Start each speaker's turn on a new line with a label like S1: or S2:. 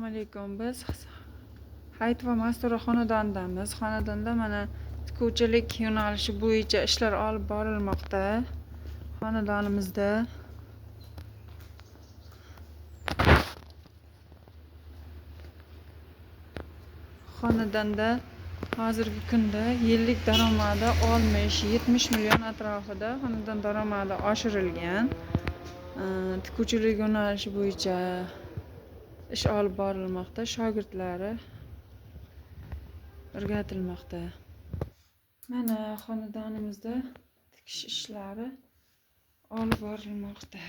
S1: Assalomu alaykum. Biz Hayit va Mastura xonadonidamiz. Xonadonda mana tikuvchilik yo'nalishi bo'yicha ishlar olib borilmoqda. Xonadonimizda hozirgi kunda yillik daromadi 60-70 million atrofida xonadon daromadi oshirilgan. Tikuvchilik yo'nalishi bo'yicha ish olib borilmoqda, shogirdlari o'rgatilmoqda. Mana xonadonimizda tikish ishlari olib borilmoqda.